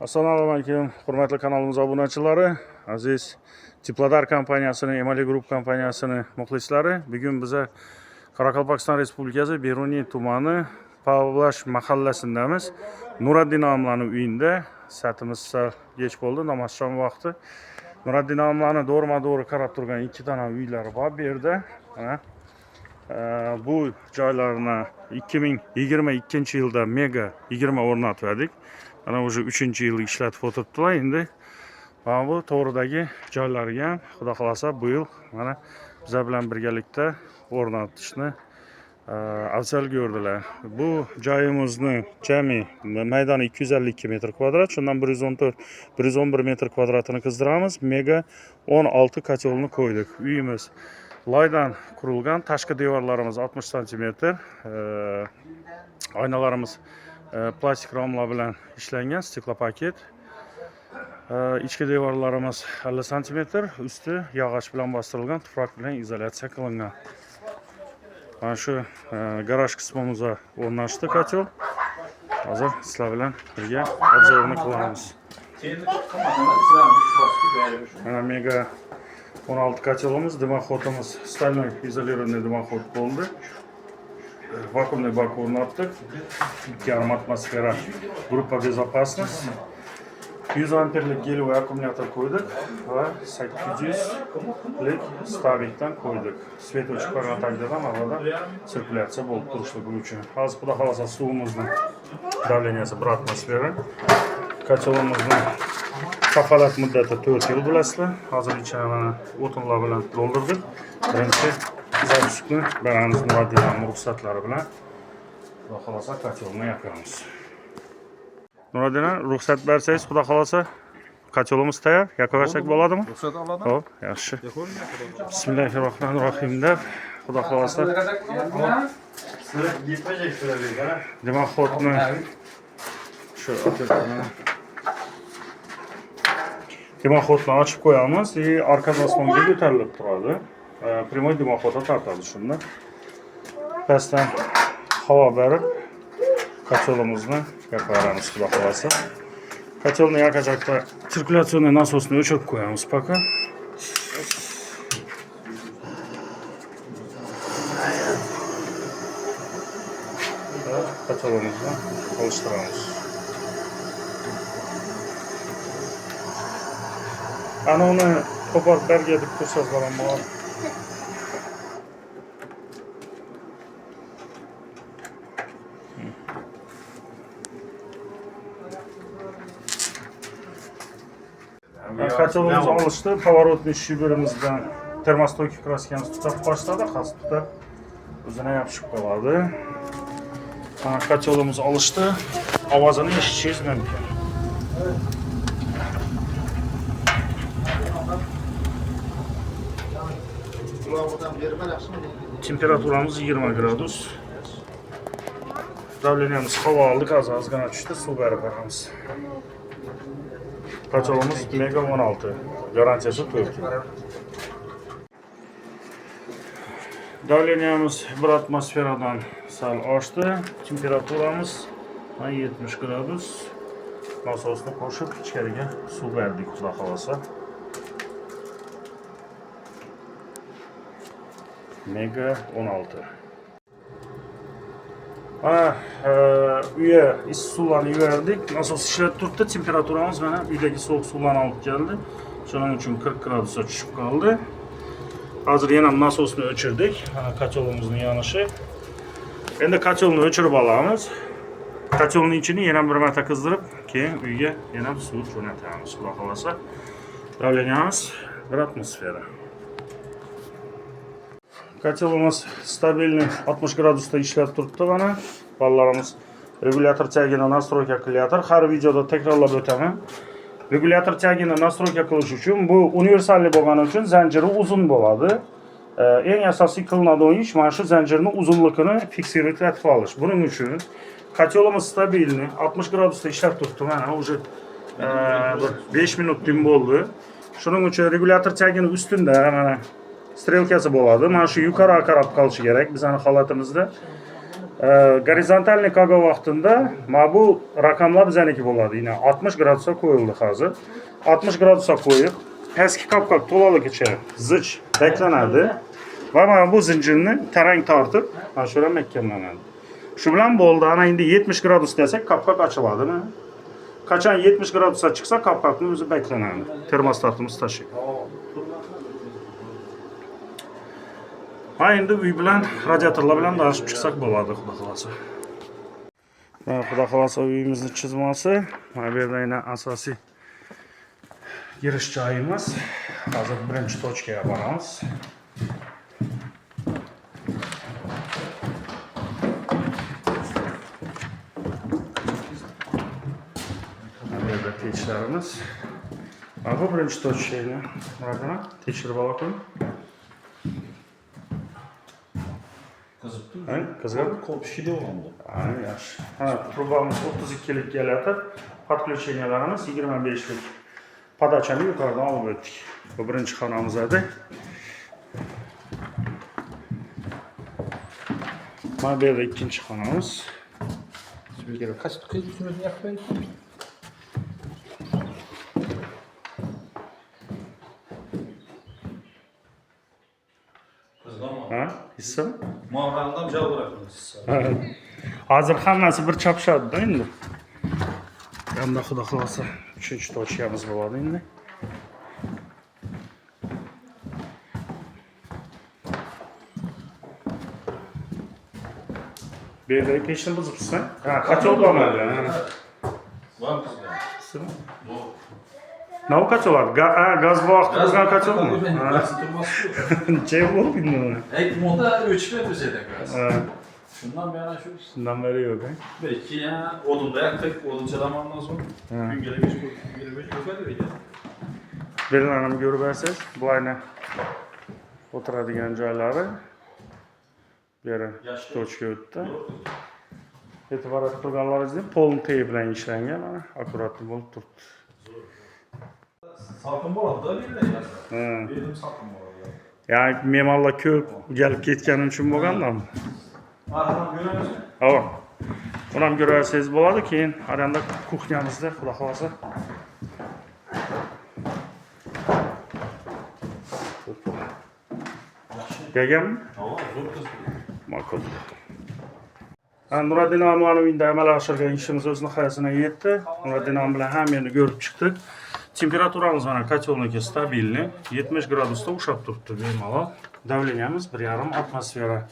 Assalomu alaykum, hurmatli kanalimiz obunachilari, aziz Teplodar kompaniyasining, Emali Group kompaniyasining muxlislari. Bugun biza Qoraqalpog'iston Respublikasi Beruniy tumani Pavlash mahallasindamiz. Nuraddin amlaning uyida. Saatimiz sal geç bo'ldi, namozshom vaqti. Nuraddin amlaning do'rma-do'ri qarab turgan ikki dona uylari bor bu yerda. Bu joylarni 2022-yilda Mega 20 o'rnatdik. Ana уже 3-yil ishlatib o'tiribdilar. Endi mana bu to'g'ridagi joylarga ham xudo xolasa bu yil mana bizlar bilan birgalikda o'rnatishni afzal ko'rdilar. Bu joyimizni jami maydoni 252 metr kvadrat, shundan 114-111 metr kvadratini qizdiramiz. Mega 16 kotelni qo'ydik. Uyimiz loydan qurilgan, tashqi devorlarimiz 60 cm, oynalarimiz plastik ramlar bilan ishlangan, stiklopaket. İchki devorlarimiz 50 cm, usti yog'och bilan bostirilgan, tufrak bilan izolyatsiya qilingan. Mana shu garaj qismimizga o'rnashdi kotel. Hozir sizlar bilan birga obzorini qilamiz. Mana Mega 16 kotelimiz, dimoxodimiz stальной izolированный dimoxod bo'ldi. Vakuumli bak o'rnatdik. 2,5 atmosfera gruppa безопасность. 100 amperlik gelivoy akkumulyator qo'ydik va 800lik stabikdan qo'ydik. Svet o'chib qolgan taqdirda havada sirkulyatsiya bo'lib turishligi uchun. Hozir xudo xolasa suvimizning davleniyasi 1 atmosfera. Kotelimizning kafolat muddati 4 yil bilasizlar. Hozir ichini o'tinlar bilan to'ldirdik. Birinchi zapisni beramiz Nuraddin ruxsatlari bilan. Xudo xolasa kotelni yapamiz. Nuraddin, ruxsat bersangiz, xudo xolasa kotelimiz tayyor. Yapaversak bo'ladimi? Ruxsat olaman. Xo'p, yaxshi. Bismillahirrohmanirrohim deb xudo xolasa dimoxodni shu dimoxodni ochib qo'yamiz. Orqa osmonga ko'tarilib turadi. Primoy dimoxodga tortadi shunda. Pastdan havo berib kotelimizni yoqaveramiz xudo xolasa. Kotelni yoqajakda sirkulyatsioniy nasosni o'chirib qo'yamiz poka. Kotelimizni olishtiramiz. Ana uni qo'porib berga deb ko'rsatib ham bor. Kotelimiz olishdi, поворотный shiberimizdan termostoyki kraskamiz tutib boshladi, hozir tutib o'zini yopishib qoladi. Mana kotelimiz olishdi, ovozini eshitishingiz mumkin. Temperaturamiz 20 gradus. Davleniyamiz havo oldik, ozgina tushdi, suv berib beramiz. Kotelimiz Mega 16, garantiyasi 4 yil. Davleniyamiz 1 atmosferadan sal oshdi. Temperaturamiz 70 gradus. Nasosni qo'shib ichkariga suv berdik, xudo xolasa. Mega 16. Uyga issiq suvlarni yuvardik. Nasos ishlab turibdi. Temperaturamiz mana uydagi sovuq suvlarni olib keldi. Shuning uchun 40 gradusga tushib qoldi. Hozir yana nasosni o'chirdik. Mana kotelimizning yonishi. Endi kotelni o'chirib olamiz. Kotelning ichini yana bir marta qizdirib, keyin uyga yana suv jo'natamiz, xudo xolasa. Davleniyamiz 1 atmosfera. Kotelimiz stabilniy 60 gradusda ishlab turibdi mana. Ballarimiz regulyator tagini nastroyka qilyapti. Har videoda takrorlab o'taman. Regulyator tagini nastroyka qilish uchun bu universalli bo'lgani uchun zanjiri uzun bo'ladi. Eng asosiy qilinadigan ish mana shu zanjirning uzunligini fiksirib etib olish. Buning uchun kotelimiz stabilniy 60 gradusda ishlab turibdi mana. Уже 5 minutdan bo'ldi. Shuning uchun regulyator tagini ustunda mana strelkasi bo'ladi. Mana shu yuqoriga qarab qolishi kerak bizning holatimizda. Gorizontalniy qolgan vaqtida mana bu raqamlar bizniki bo'ladi. Yine 60 gradusga qo'yildi hozir. 60 gradusga qo'yib, pastki qopqoq to'laligicha zich beklanadi va mana bu zincirni tarang tortib, mana shu bilan mahkamlanadi. Shu bilan bo'ldi. Ana endi 70 gradus desak, qopqoq ochiladimi? Qachon 70 gradusga chiqsa, qopqoqni o'zi beklanadi. Termostatimiz tashib. Ha endi uy bilan radiatorlar bilan danışib chiqsak bo'ladi, xudo xolasa. Mana xudo xolasa uyimizning chizmasi, mana bu yerda yana asosiy girish joyimiz. Hozir birinchi tochkaga boramiz. Mana bu yerda pechlarimiz. Mana bu birinchi tochkani mana tekshirib olaman. Kızgın? Kopuşu da oldu. Aynen yaş. Ha, trubamız 32'lik geliyor. Подключениyalarımız 25'lik. Подачаны yukarıdan alıp ötdük. Bu birinci xanamızdadır. Mana bu yerda ikinci xanamız. Kaç kız üstümüzü yakmayın? Ha, hissa? Mağarandan cevap bırakınız. Hazır hammasi bir chopishadi endi. Endi xudo xolasa 3-chi tochkamiz bo'ladi endi. Bu yerda pechni buzibsan? Ha, qachon bo'ladi? Var kızlar. Nav qachon bo'ladi? Gaz vaqti bo'lgan qachon mu? Gaz durması yok. Şey bo'lib endi. Ek moda ölçme düzeyde gaz. Ha, Şundan bir yana şu. shundan beri yo'q. Belki ya odunda yaktık, odun çalamandan sonra. Gün gelemiş, gün gelemiş, böyle bir Berin Hanım görüp versiz, bu ayna oturadigan joylari. Bu yere tochka o'tdi. E'tibor qilganlaringizdek, polni tegi bilan ishlangan, mana akkuratli bo'lib turibdi. Salkım bo'ladi da bir de Ha. Benim salkım bo'ladi. Yani me'morlar ko'p gelib ketgani uchun bo'lgandami? Aradan göremiz. Ha. Uni ham ko'rsangiz bo'ladi, keyin aranda kuxnyamizda xudo xolasa. Gelganmi? Hava zor kız. Ma'qul. Nuriddin Amlani uyida amalga oshirgan ishimiz o'z nihoyasiga yetdi. Nuriddin am bilan hammani ko'rib chiqdik. Temperaturamiz mana kotelniki stabilniy, 70 gradusda ushlab turibdi bemalol. Davleniyamiz 1,5 atmosfera.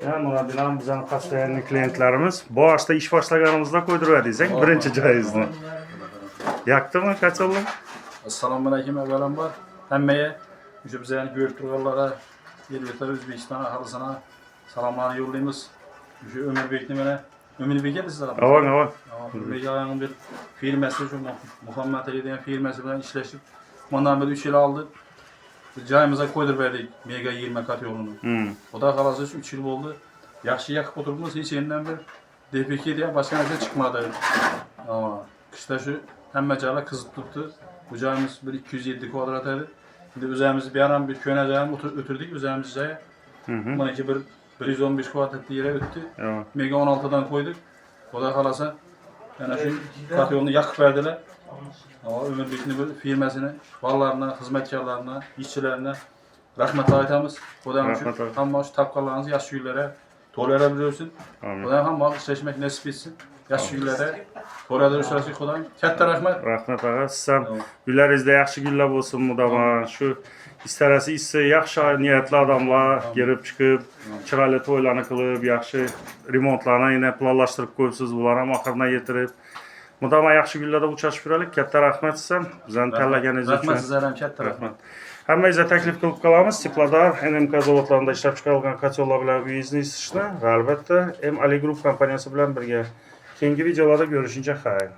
Ya Nuriddin am bizning постоянный klientlarimiz. Boshda ish boshlaganimizda qo'ydirdik, birinchi joyingizni. Yoqdimi kotelni? Assalomu alaykum avvalambor. Hammaga o'sha bizlarni ko'rib turganlara, elbette O'zbekiston aholisine salomlarni yollaymiz. Şu Ömürbek'ni mana Ömürbek'e bizler. Avan. Ömürbek'in bir firması şu Muhammed Ali degan firması bilan ishlashib, bundan beri 3 yil oldi. Joyimizga qo'ydirib berdik Mega 20 kat yo'lini. Xudo xolasa 3 yil bo'ldi. Yaxshi yaqib o'tiribmiz, hech yendan bir DPK degan boshqa narsa chiqmadi. Qishda shu hamma joylar qizib turibdi. Bu joyimiz bir 207 kvadrat edi. Endi o'zimiz bir ham bir ko'na joyni o'tirdik, o'zimiz joy. Manaki bir 115 kvadratli yere öttü. Mega 16'dan koyduk. Xudo xolasa yana shu kat yo'lini yaqib berdilar. Ömürbek'ni firmasini, ballarına, hizmetkarlarına, işçilerine rahmet aytamiz. Xudo hamma shu tapqanlarimizni yaxshi kunlarga to'layversin. Xudo hamma ishlashmak nasib etsin. Yaxshi kunlarga to'layversin Xudo. Katta rahmat. Rahmat ağa. Siz ham uylaringizda yaxshi kunlar bo'lsin, mudama. Shu istarasi issa yaxshi niyatli odamlar kelib chiqib, chiroyli to'ylarni qilib, yaxshi remontlarni yana planlashtirib qo'yibsiz, bular ham oxiriga yetirib. Mudama yaxshi kunlarda uchrashib yuraylik. Katta rahmat sizga. Bizani tanlaganingiz uchun. Rahmat sizlarga ham katta rahmat. Hammangizga taklif qilib qolamiz. Teplodar NMK zavodlarida ishlab chiqarilgan kotellar bilan uyingizni isitishni va albatta M Ali Group kompaniyasi bilan birga keyingi videolarda görüşünce xayr.